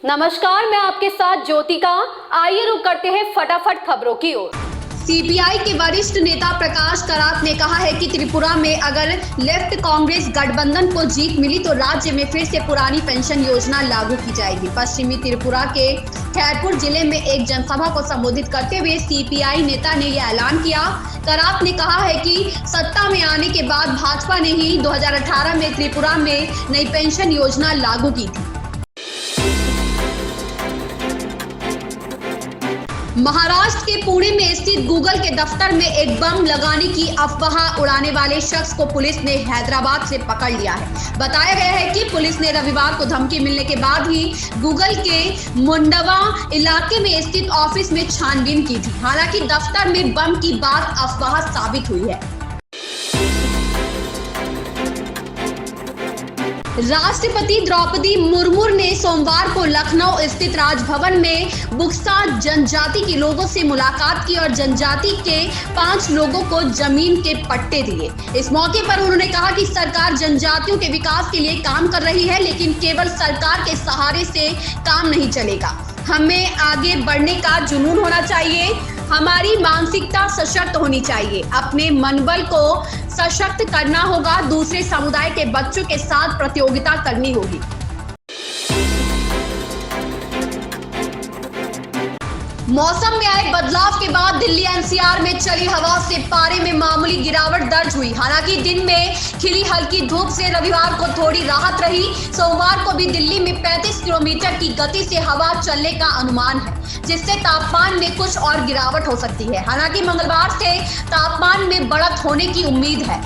नमस्कार, मैं आपके साथ ज्योतिका। आइए रुक करते हैं फटाफट खबरों की ओर। सीपीआई के वरिष्ठ नेता प्रकाश करात ने कहा है कि त्रिपुरा में अगर लेफ्ट कांग्रेस गठबंधन को जीत मिली तो राज्य में फिर से पुरानी पेंशन योजना लागू की जाएगी। पश्चिमी त्रिपुरा के खैरपुर जिले में एक जनसभा को संबोधित करते हुए सीपीआई नेता ने यह ऐलान किया। करात ने कहा है कि सत्ता में आने के बाद भाजपा ने ही 2018 में त्रिपुरा में नई पेंशन योजना लागू की थी। महाराष्ट्र के पुणे में स्थित गूगल के दफ्तर में एक बम लगाने की अफवाह उड़ाने वाले शख्स को पुलिस ने हैदराबाद से पकड़ लिया है। बताया गया है कि पुलिस ने रविवार को धमकी मिलने के बाद ही गूगल के मुंडवा इलाके में स्थित ऑफिस में छानबीन की थी। हालांकि दफ्तर में बम की बात अफवाह साबित हुई है। राष्ट्रपति द्रौपदी मुर्मू ने सोमवार को लखनऊ स्थित राजभवन में बुक्सा जनजाति के लोगों से मुलाकात की और जनजाति के 5 लोगों को जमीन के पट्टे दिए। इस मौके पर उन्होंने कहा कि सरकार जनजातियों के विकास के लिए काम कर रही है, लेकिन केवल सरकार के सहारे से काम नहीं चलेगा। हमें आगे बढ़ने का जुनून होना चाहिए, हमारी मानसिकता सशक्त होनी चाहिए, अपने मनोबल को सशक्त करना होगा, दूसरे समुदाय के बच्चों के साथ प्रतियोगिता करनी होगी। मौसम में आए बदलाव के बाद दिल्ली एनसीआर में चली हवा से पारे में मामूली गिरावट दर्ज हुई। हालांकि दिन में खिली हल्की धूप से रविवार को थोड़ी राहत रही। सोमवार को भी दिल्ली में 35 किलोमीटर की गति से हवा चलने का अनुमान है, जिससे तापमान में कुछ और गिरावट हो सकती है। हालांकि मंगलवार से तापमान में बढ़त होने की उम्मीद है।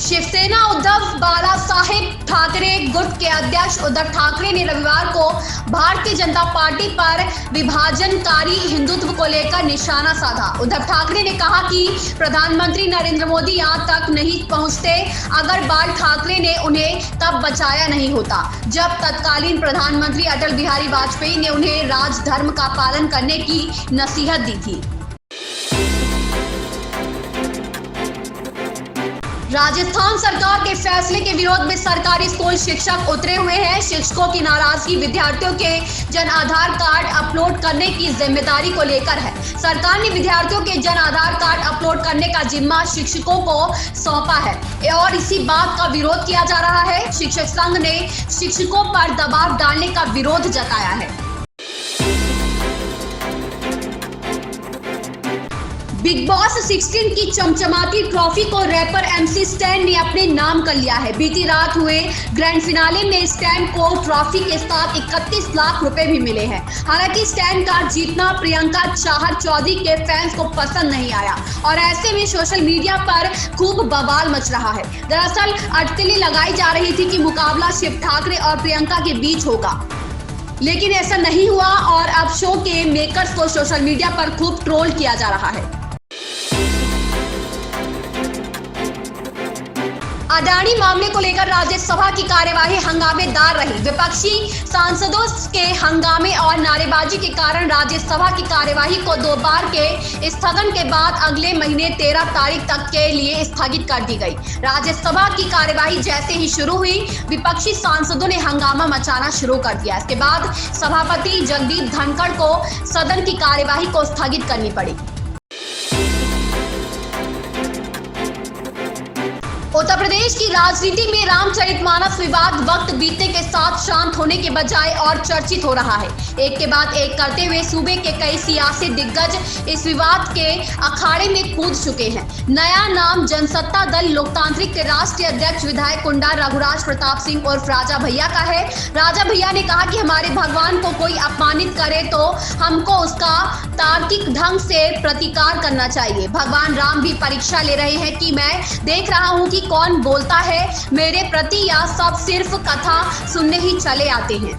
शिवसेना उद्धव बाला साहेब ठाकरे गुट के अध्यक्ष उद्धव ठाकरे ने रविवार को भारतीय जनता पार्टी पर विभाजनकारी हिंदुत्व को लेकर निशाना साधा। उद्धव ठाकरे ने कहा कि प्रधानमंत्री नरेंद्र मोदी यहां तक नहीं पहुंचते अगर बाल ठाकरे ने उन्हें तब बचाया नहीं होता, जब तत्कालीन प्रधानमंत्री अटल बिहारी वाजपेयी ने उन्हें राजधर्म का पालन करने की नसीहत दी थी। राजस्थान सरकार के फैसले के विरोध में सरकारी स्कूल शिक्षक उतरे हुए हैं। शिक्षकों की नाराजगी विद्यार्थियों के जन आधार कार्ड अपलोड करने की जिम्मेदारी को लेकर है। सरकार ने विद्यार्थियों के जन आधार कार्ड अपलोड करने का जिम्मा शिक्षकों को सौंपा है और इसी बात का विरोध किया जा रहा है। शिक्षक संघ ने शिक्षकों पर दबाव डालने का विरोध जताया है। बिग बॉस 16 की चमचमाती ट्रॉफी को रैपर MC स्टैन ने अपने नाम कर लिया है। बीती रात हुए ग्रैंड फिनाले में स्टैन को ट्रॉफी के साथ 31 लाख रुपए भी मिले हैं। हालांकि स्टैन का जीतना प्रियंका चाहर चौधरी के फैंस को पसंद नहीं आया और ऐसे में सोशल मीडिया पर खूब बवाल मच रहा है। दरअसल अटकलें लगाई जा रही थी कि मुकाबला शिव ठाकरे और प्रियंका के बीच होगा, लेकिन ऐसा नहीं हुआ और अब शो के मेकर्स को सोशल मीडिया पर खूब ट्रोल किया जा रहा है। अडानी मामले को लेकर राज्यसभा की कार्यवाही हंगामेदार रही। विपक्षी सांसदों के हंगामे और नारेबाजी के कारण राज्यसभा की कार्यवाही को 2 बार के स्थगन के बाद अगले महीने 13 तारीख तक के लिए स्थगित कर दी गई। राज्यसभा की कार्यवाही जैसे ही शुरू हुई, विपक्षी सांसदों ने हंगामा मचाना शुरू कर दिया। इसके बाद सभापति जगदीप धनखड़ को सदन की कार्यवाही को स्थगित करनी पड़ी। उत्तर प्रदेश की राजनीति में रामचरितमानस विवाद वक्त बीतने के साथ शांत होने के बजाय और चर्चित हो रहा है। एक के बाद एक करते हुए सूबे के कई सियासी दिग्गज इस विवाद के अखाड़े में कूद चुके हैं। नया नाम जनसत्ता दल लोकतांत्रिक के राष्ट्रीय अध्यक्ष विधायक कुंडा रघुराज प्रताप सिंह उर्फ राजा भैया का है। राजा भैया ने कहा कि हमारे भगवान को कोई अपमानित करे तो हमको उसका तार्किक ढंग से प्रतिकार करना चाहिए। भगवान राम भी परीक्षा ले रहे हैं कि मैं देख रहा हूं कि कौन बोलता है मेरे प्रति या सब सिर्फ कथा सुनने ही चले आते हैं।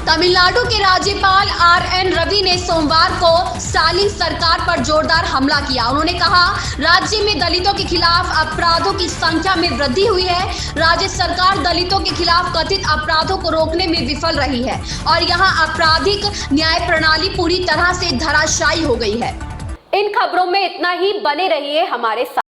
तमिलनाडु के राज्यपाल RN रवि ने सोमवार को स्टालिन सरकार पर जोरदार हमला किया। उन्होंने कहा, राज्य में दलितों के खिलाफ अपराधों की संख्या में वृद्धि हुई है। राज्य सरकार दलितों के खिलाफ कथित अपराधों को रोकने में विफल रही है और यहां आपराधिक न्याय प्रणाली पूरी तरह से धराशायी हो गई है। इन खबरों में इतना ही। बने रहिए हमारे साथ।